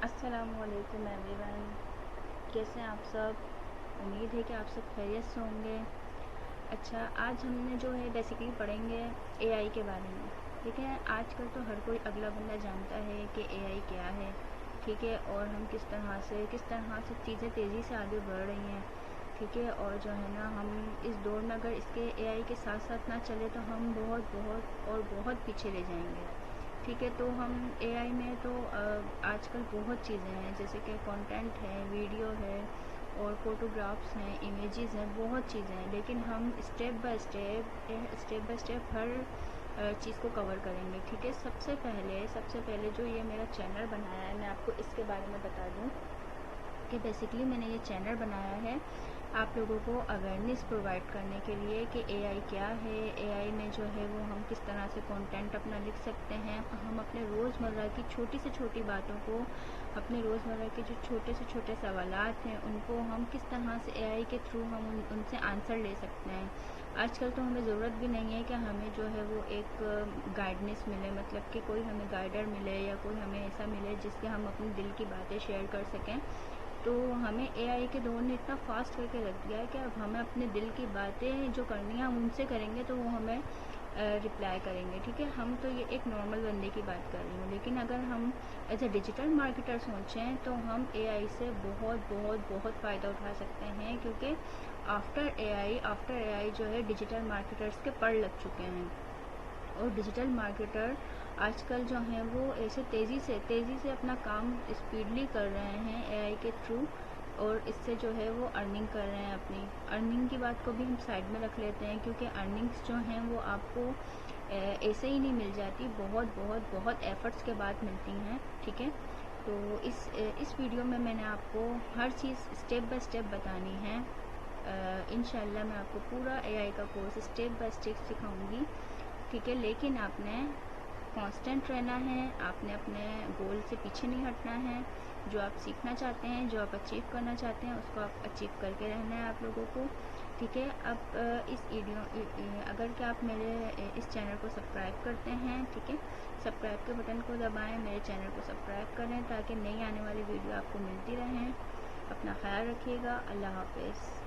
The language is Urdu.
السلام علیکم ایوری ون، کیسے ہیں آپ سب؟ امید ہے کہ آپ سب خیریت سے ہوں گے۔ اچھا، آج ہم نے جو ہے بیسیکلی پڑھیں گے اے آئی کے بارے میں۔ ٹھیک ہے، آج کل تو ہر کوئی اگلا بندہ جانتا ہے کہ اے آئی کیا ہے، ٹھیک ہے، اور ہم کس طرح سے چیزیں تیزی سے آگے بڑھ رہی ہیں، ٹھیک ہے، اور جو ہے نا ہم اس دور میں اگر اس کے اے آئی کے ساتھ ساتھ نہ چلے تو ہم بہت پیچھے رہ جائیں گے۔ ٹھیک ہے، تو ہم اے آئی میں تو آج کل بہت چیزیں ہیں، جیسے کہ کانٹینٹ ہے، ویڈیو ہے، اور فوٹوگرافس ہیں، امیجز ہیں، بہت چیزیں ہیں، لیکن ہم اسٹیپ بائی اسٹیپ ہر چیز کو کور کریں گے۔ ٹھیک ہے، سب سے پہلے جو یہ میرا چینل بنایا ہے، میں آپ کو اس کے بارے میں بتا دوں کہ بیسیکلی میں نے یہ چینل بنایا ہے آپ لوگوں کو اویئرنیس پرووائڈ کرنے کے لیے کہ اے آئی کیا ہے، اے آئی میں جو ہے وہ ہم کس طرح سے کانٹینٹ اپنا لکھ سکتے ہیں، ہم اپنے روزمرہ کی چھوٹی سے چھوٹی باتوں کو، اپنے روزمرہ کے جو چھوٹے سے چھوٹے سوالات ہیں ان کو ہم کس طرح سے اے آئی کے تھرو ہم ان سے آنسر لے سکتے ہیں۔ آج کل تو ہمیں ضرورت بھی نہیں ہے کہ ہمیں جو ہے وہ ایک گائیڈنس ملے، مطلب کہ کوئی ہمیں گائیڈر ملے یا کوئی ہمیں ایسا ملے جس سے ہم اپنی دل کی باتیں شیئر کر سکیں۔ تو ہمیں اے آئی کے دور نے اتنا فاسٹ کر کے رکھ دیا ہے کہ اب ہمیں اپنے دل کی باتیں جو کرنی ہیں ہم ان سے کریں گے تو وہ ہمیں رپلائی کریں گے۔ ٹھیک ہے، ہم تو یہ ایک نارمل بندے کی بات کر رہی ہوں، لیکن اگر ہم ایز اے ڈیجیٹل مارکیٹر سوچیں تو ہم اے آئی سے بہت فائدہ اٹھا سکتے ہیں، کیونکہ آفٹر اے آئی جو ہے ڈیجیٹل مارکیٹرز کے پڑ لگ چکے ہیں، اور ڈیجیٹل مارکیٹر آج کل جو ہیں وہ ایسے تیزی سے اپنا کام اسپیڈلی کر رہے ہیں اے آئی کے تھرو، اور اس سے جو ہے وہ ارننگ کر رہے ہیں۔ اپنی ارننگ کی بات کو بھی ہم سائڈ میں رکھ لیتے ہیں، کیونکہ ارننگس جو ہیں وہ آپ کو ایسے ہی نہیں مل جاتی، بہت ایفرٹس کے بعد ملتی ہیں۔ ٹھیک ہے، تو اس ویڈیو میں نے آپ کو ہر چیز اسٹیپ بائی اسٹیپ بتانی ہے۔ انشاءاللہ میں آپ کو پورا اے آئی کا کورس اسٹیپ بائی اسٹیپ سکھاؤں گی۔ ٹھیک ہے، لیکن آپ نے کانسٹنٹ رہنا ہے، آپ نے اپنے گول سے پیچھے نہیں ہٹنا ہے۔ جو آپ سیکھنا چاہتے ہیں، جو آپ اچیو کرنا چاہتے ہیں، اس کو آپ اچیو کر کے رہنا ہے آپ لوگوں کو۔ ٹھیک ہے، اب اس ویڈیو اگر کہ آپ میرے اس چینل کو سبسکرائب کرتے ہیں، ٹھیک ہے، سبسکرائب کے بٹن کو دبائیں، میرے چینل کو سبسکرائب کریں تاکہ نئی آنے والی ویڈیو آپ کو ملتی رہیں۔ اپنا خیال رکھیے گا، اللہ حافظ۔